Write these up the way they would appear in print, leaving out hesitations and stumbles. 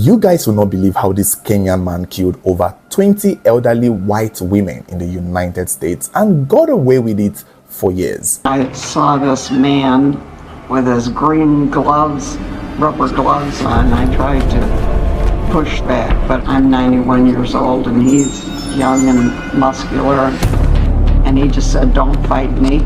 You guys will not believe how this Kenyan man killed over 20 elderly white women in the United States and got away with it for years. I saw this man with his green gloves, rubber gloves on. I tried to push back, but I'm 91 years old and he's young and muscular. And he just said, "Don't fight me,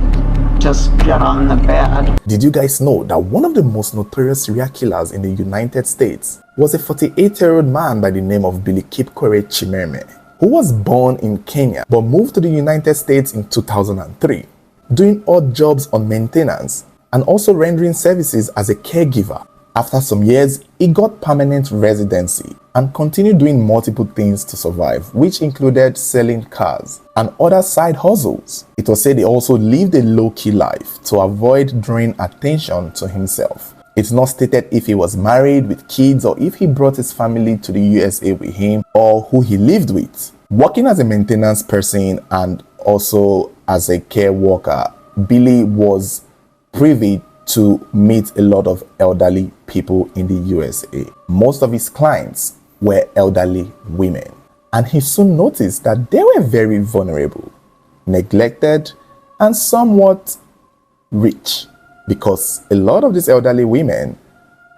just get on the bed." Did you guys know that one of the most notorious serial killers in the United States was a 48-year-old man by the name of Billy Kipkorir Chimeme, who was born in Kenya but moved to the United States in 2003, doing odd jobs on maintenance and also rendering services as a caregiver. After some years, he got permanent residency and continued doing multiple things to survive, which included selling cars and other side hustles. It was said he also lived a low-key life to avoid drawing attention to himself. It's not stated if he was married with kids or if he brought his family to the USA with him or who he lived with. Working as a maintenance person and also as a care worker, Billy was privy to meet a lot of elderly people in the USA. Most of his clients were elderly women, and he soon noticed that they were very vulnerable, neglected, and somewhat rich, because a lot of these elderly women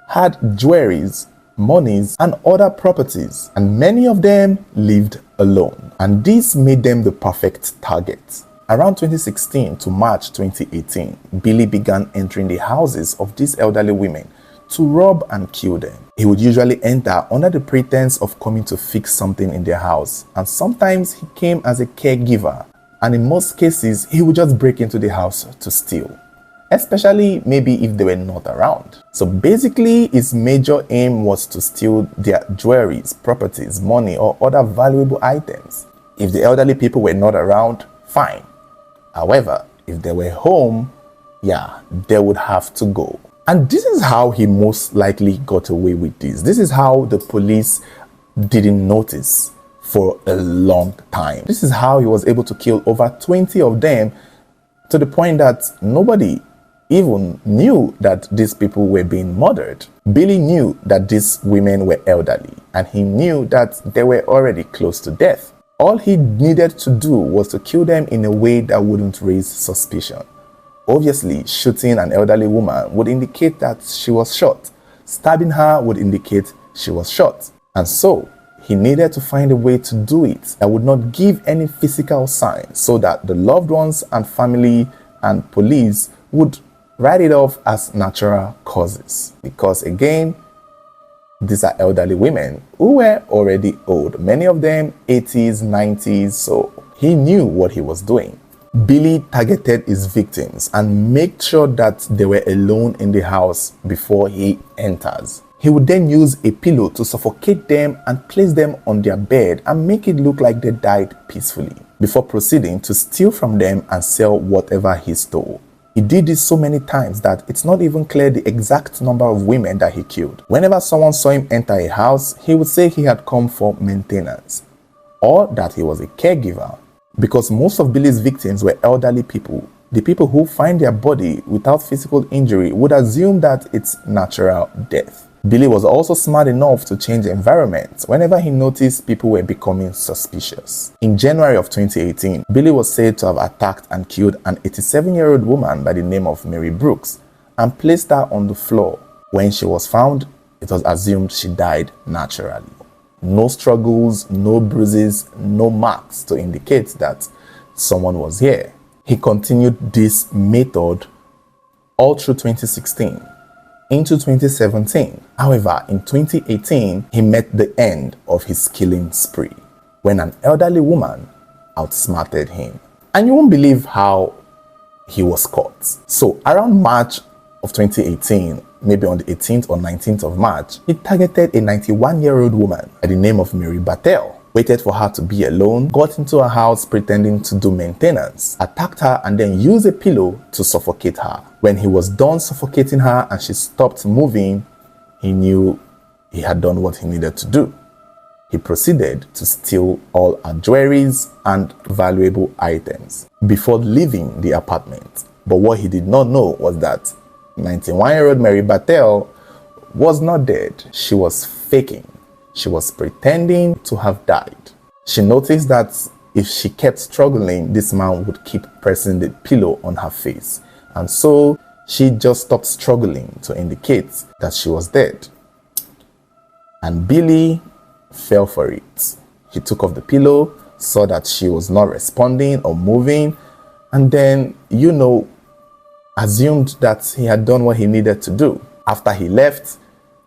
had jewelries, monies, and other properties, and many of them lived alone, and this made them the perfect target. Around 2016 to March 2018, Billy began entering the houses of these elderly women to rob and kill them. He would usually enter under the pretense of coming to fix something in their house, and sometimes he came as a caregiver, and in most cases, he would just break into the house to steal, especially maybe if they were not around. So basically, his major aim was to steal their jewelries, properties, money, or other valuable items. If the elderly people were not around, fine. However, if they were home, they would have to go. And this is how he most likely got away with this. This is how the police didn't notice for a long time. This is how he was able to kill over 20 of them, to the point that nobody even knew that these people were being murdered. Billy knew that these women were elderly, and he knew that they were already close to death. All he needed to do was to kill them in a way that wouldn't raise suspicion. Obviously, shooting an elderly woman would indicate that she was shot. Stabbing her would indicate she was shot. And so, he needed to find a way to do it that would not give any physical signs, so that the loved ones and family and police would write it off as natural causes. Because again, these are elderly women who were already old, many of them 80s, 90s, so he knew what he was doing. Billy targeted his victims and made sure that they were alone in the house before he enters. He would then use a pillow to suffocate them and place them on their bed and make it look like they died peacefully, before proceeding to steal from them and sell whatever he stole. He did this so many times that it's not even clear the exact number of women that he killed. Whenever someone saw him enter a house, he would say he had come for maintenance, or that he was a caregiver. Because most of Billy's victims were elderly people, the people who find their body without physical injury would assume that it's natural death. Billy was also smart enough to change environments whenever he noticed people were becoming suspicious. In January of 2018, Billy was said to have attacked and killed an 87-year-old woman by the name of Mary Brooks and placed her on the floor. When she was found, it was assumed she died naturally. No struggles, no bruises, no marks to indicate that someone was here. He continued this method all through 2016. Into 2017. However, in 2018, he met the end of his killing spree when an elderly woman outsmarted him. And you won't believe how he was caught. So around March of 2018, maybe on the 18th or 19th of March, he targeted a 91-year-old woman by the name of Mary Battelle, waited for her to be alone, got into her house pretending to do maintenance, attacked her, and then used a pillow to suffocate her. When he was done suffocating her and she stopped moving, he knew he had done what he needed to do. He proceeded to steal all her jewelries and valuable items before leaving the apartment. But what he did not know was that 91-year-old Mary Battelle was not dead. She was faking. she was pretending to have died. She noticed that if she kept struggling, this man would keep pressing the pillow on her face. And so she just stopped struggling to indicate that she was dead. And Billy fell for it. He took off the pillow, saw that she was not responding or moving, and then, assumed that he had done what he needed to do. After he left,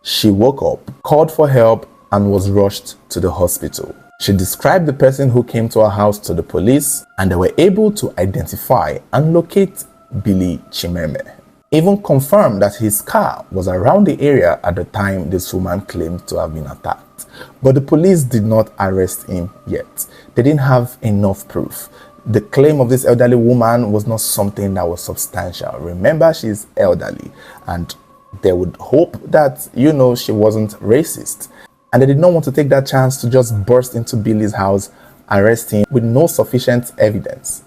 she woke up, called for help, and was rushed to the hospital. She described the person who came to her house to the police, and they were able to identify and locate Billy Chimereme. Even confirmed that his car was around the area at the time this woman claimed to have been attacked. But the police did not arrest him yet. They didn't have enough proof. The claim of this elderly woman was not something that was substantial. Remember, she's elderly, and they would hope that, she wasn't racist. And they did not want to take that chance to just burst into Billy's house, arrest him with no sufficient evidence.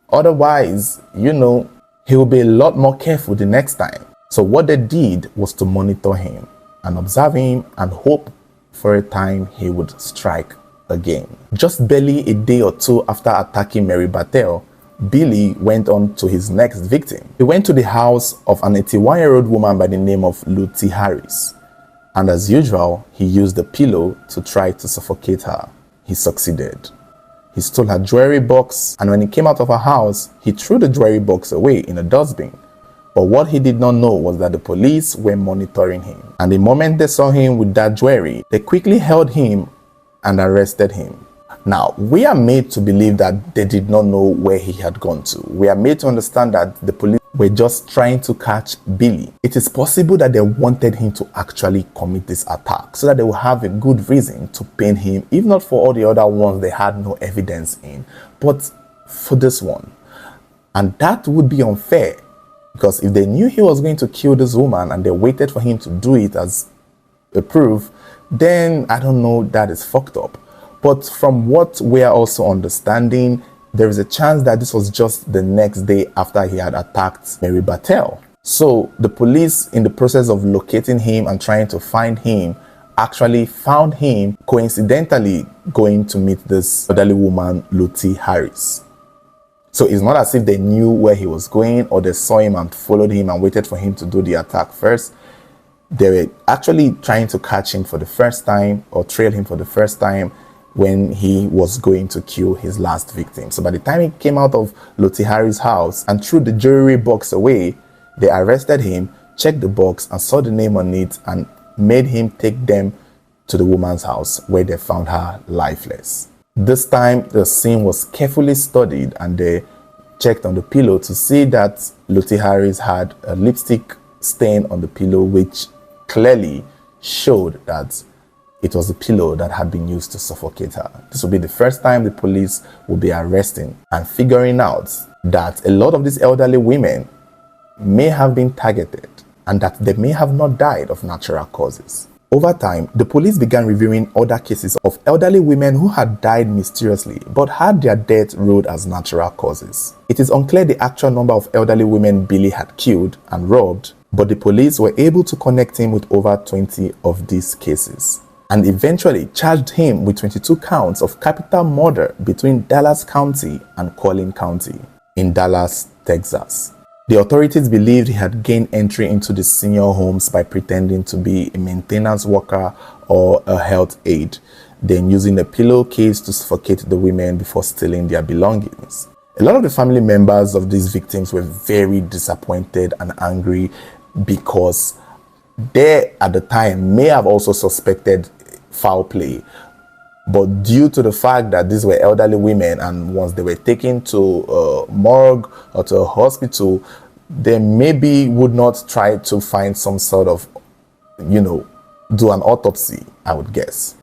Otherwise, he will be a lot more careful the next time. So what they did was to monitor him and observe him and hope for a time he would strike again. Just barely a day or two after attacking Mary Bartel, Billy went on to his next victim. He went to the house of an 81-year-old woman by the name of Lucy Harris. And as usual, he used the pillow to try to suffocate her. He succeeded. He stole her jewelry box, and when he came out of her house, he threw the jewelry box away in a dustbin. But what he did not know was that the police were monitoring him. And the moment they saw him with that jewelry, they quickly held him and arrested him. Now, we are made to believe that they did not know where he had gone to. We are made to understand that the police were just trying to catch Billy. It is possible that they wanted him to actually commit this attack so that they will have a good reason to pin him, if not for all the other ones they had no evidence in, but for this one. And that would be unfair, because if they knew he was going to kill this woman and they waited for him to do it as a proof, then I don't know, that is fucked up. But from what we are also understanding, there is a chance that this was just the next day after he had attacked Mary Bartel. So the police, in the process of locating him and trying to find him, actually found him coincidentally going to meet this elderly woman, Lucy Harris. So it's not as if they knew where he was going or they saw him and followed him and waited for him to do the attack first. They were actually trying to catch him for the first time or trail him for the first time when he was going to kill his last victim. So by the time he came out of Lucy Harris' house and threw the jewelry box away, they arrested him, checked the box and saw the name on it and made him take them to the woman's house where they found her lifeless. This time the scene was carefully studied and they checked on the pillow to see that Lucy Harris had a lipstick stain on the pillow, which clearly showed that it was a pillow that had been used to suffocate her. This will be the first time the police will be arresting and figuring out that a lot of these elderly women may have been targeted and that they may have not died of natural causes. Over time, the police began reviewing other cases of elderly women who had died mysteriously but had their death ruled as natural causes. It is unclear the actual number of elderly women Billy had killed and robbed, but the police were able to connect him with over 20 of these cases, and eventually charged him with 22 counts of capital murder between Dallas County and Collin County in Dallas, Texas. The authorities believed he had gained entry into the senior homes by pretending to be a maintenance worker or a health aide, then using a pillowcase to suffocate the women before stealing their belongings. A lot of the family members of these victims were very disappointed and angry because they, at the time, may have also suspected foul play, but due to the fact that these were elderly women and once they were taken to a morgue or to a hospital, they maybe would not try to find some sort of, do an autopsy, I would guess.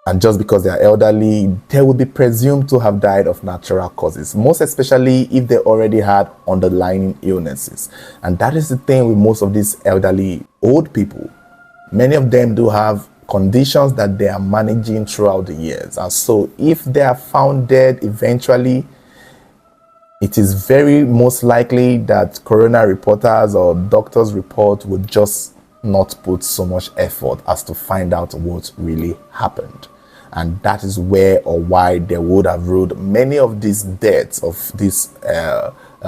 And just because they are elderly, they would be presumed to have died of natural causes, most especially if they already had underlying illnesses. And that is the thing with most of these elderly old people. Many of them do have conditions that they are managing throughout the years, and so if they are found dead eventually, it is very most likely that coroner reporters or doctors report would just not put so much effort as to find out what really happened. And that is where or why they would have ruled many of these deaths of these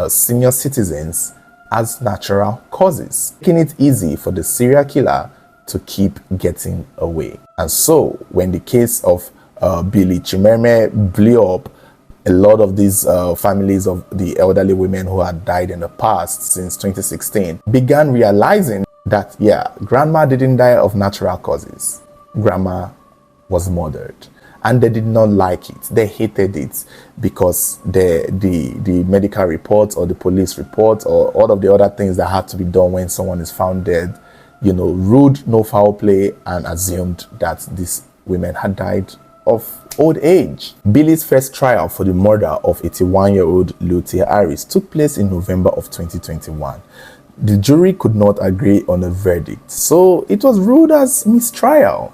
senior citizens as natural causes, making it easy for the serial killer to keep getting away. And so when the case of Billy Chimereme blew up, a lot of these families of the elderly women who had died in the past since 2016 began realizing that, yeah, grandma didn't die of natural causes. Grandma was murdered. And they did not like it. They hated it because the medical reports or the police reports or all of the other things that had to be done when someone is found dead, ruled no foul play and assumed that these women had died of old age. Billy's first trial for the murder of 81-year-old Luther Harris took place in November of 2021. The jury could not agree on a verdict, so it was ruled as mistrial.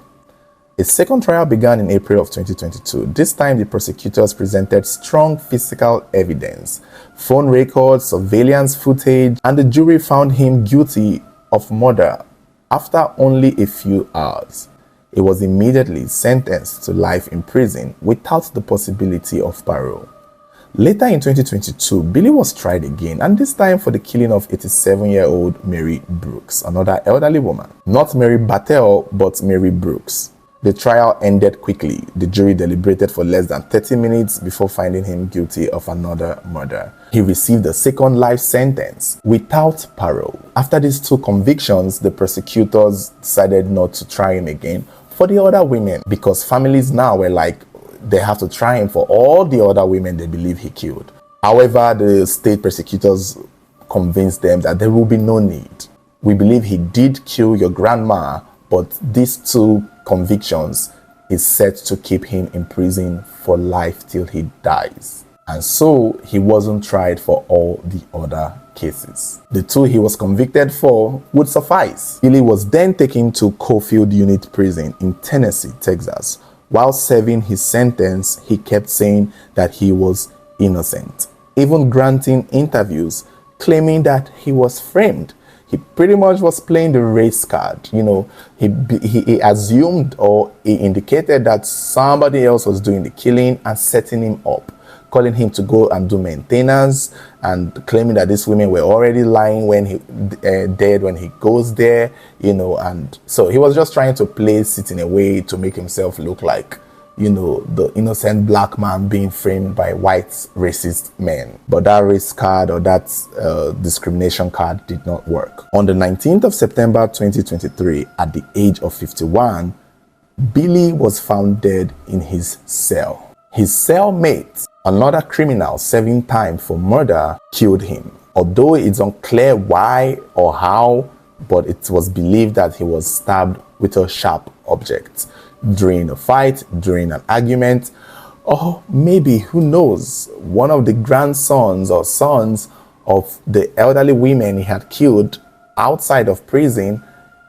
A second trial began in April of 2022. This time, the prosecutors presented strong physical evidence, phone records, surveillance footage, and the jury found him guilty of murder after only a few hours. He was immediately sentenced to life in prison without the possibility of parole. Later in 2022, Billy was tried again, and this time for the killing of 87-year-old Mary Brooks, another elderly woman. Not Mary Battelle, but Mary Brooks. The trial ended quickly. The jury deliberated for less than 30 minutes before finding him guilty of another murder. He received a second life sentence without parole. After these two convictions, the prosecutors decided not to try him again for the other women because families now were like, they have to try him for all the other women they believe he killed. However, the state prosecutors convinced them that there will be no need. We believe he did kill your grandma, but these two convictions is set to keep him in prison for life till he dies. And so he wasn't tried for all the other cases. The two he was convicted for would suffice. Billy was then taken to Cofield Unit Prison in Tennessee, Texas. While serving his sentence, he kept saying that he was innocent, even granting interviews claiming that he was framed. He pretty much was playing the race card. He assumed or he indicated that somebody else was doing the killing and setting him up, calling him to go and do maintenance and claiming that these women were already lying when he dead when he goes there, and so he was just trying to place it in a way to make himself look like, the innocent black man being framed by white racist men. But that race card or that discrimination card did not work. On the 19th of September 2023, at the age of 51, Billy was found dead in his cell. His cellmate, another criminal serving time for murder, killed him. Although it's unclear why or how, but it was believed that he was stabbed with a sharp object during a fight, during an argument, or maybe, who knows, one of the grandsons or sons of the elderly women he had killed outside of prison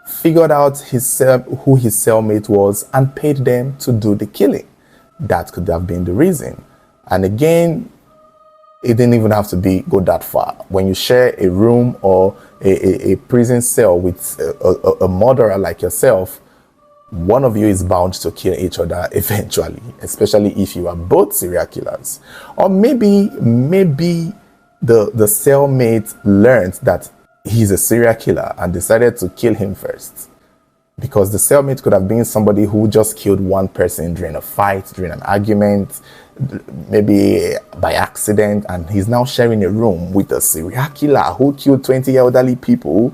figured out who his cellmate was and paid them to do the killing. That could have been the reason. And again, it didn't even have to go that far. When you share a room or a prison cell with a murderer like yourself, one of you is bound to kill each other eventually, especially if you are both serial killers. Or maybe the cellmate learned that he's a serial killer and decided to kill him first. Because the cellmate could have been somebody who just killed one person during a fight, during an argument, maybe by accident, and he's now sharing a room with a serial killer who killed 20 elderly people.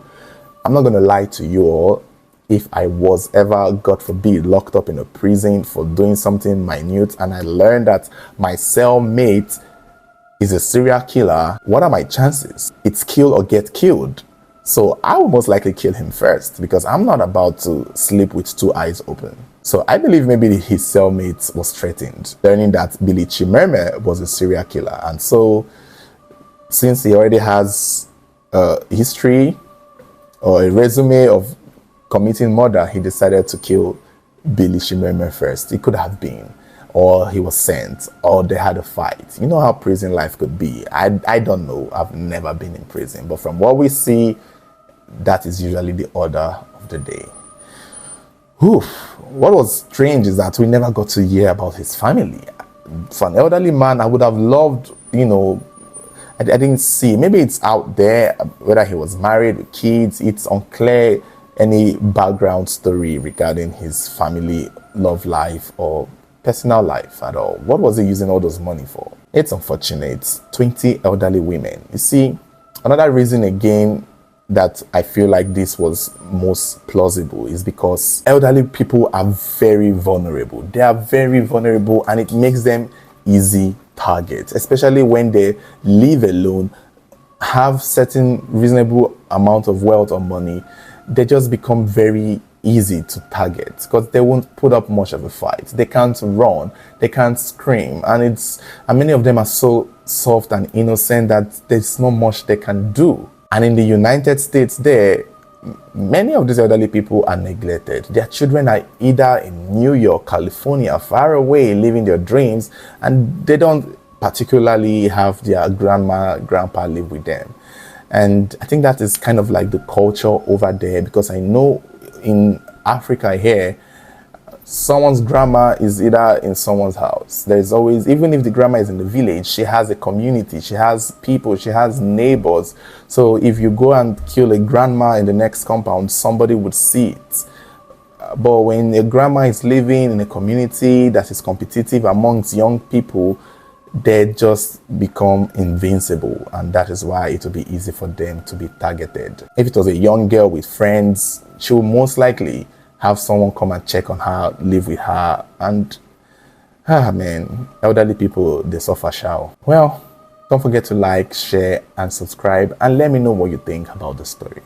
I'm not going to lie to you all. If I was ever, God forbid, locked up in a prison for doing something minute and I learned that my cellmate is a serial killer, what are my chances? It's kill or get killed. So I will most likely kill him first because I'm not about to sleep with two eyes open. So I believe maybe his cellmate was threatened, learning that Billy Chimereme was a serial killer. And so since he already has a history or a resume of committing murder, he decided to kill Billy Chimereme first. It could have been, or he was sent, or they had a fight. You know how prison life could be. I don't know. I've never been in prison. But from what we see, that is usually the order of of the day. Oof. What was strange is that we never got to hear about his family. For an elderly man, I would have loved, I didn't see. Maybe it's out there, whether he was married with kids. It's unclear any background story regarding his family, love life, or personal life at all. What was he using all those money for? It's unfortunate. 20 elderly women. You see, another reason again that I feel like this was most plausible is because elderly people are very vulnerable. They are very vulnerable, and it makes them easy targets, especially when they live alone, have certain reasonable amount of wealth or money. They just become very easy to target because they won't put up much of a fight. They can't run, they can't scream, and many of them are so soft and innocent that there's not much they can do. And in the United States, many of these elderly people are neglected. Their children are either in New York, California, far away, living their dreams, and they don't particularly have their grandma, grandpa live with them. And I think that is kind of like the culture over there, because I know in Africa here, someone's grandma is either in someone's house. There's always, even if the grandma is in the village, she has a community, she has people, she has neighbors. So if you go and kill a grandma in the next compound, somebody would see it. But when a grandma is living in a community that is competitive amongst young people, they just become invincible, and that is why it will be easy for them to be targeted. If it was a young girl with friends, she will most likely have someone come and check on her, live with her, and man, elderly people, they suffer shall. Well, don't forget to like, share, and subscribe, and let me know what you think about the story.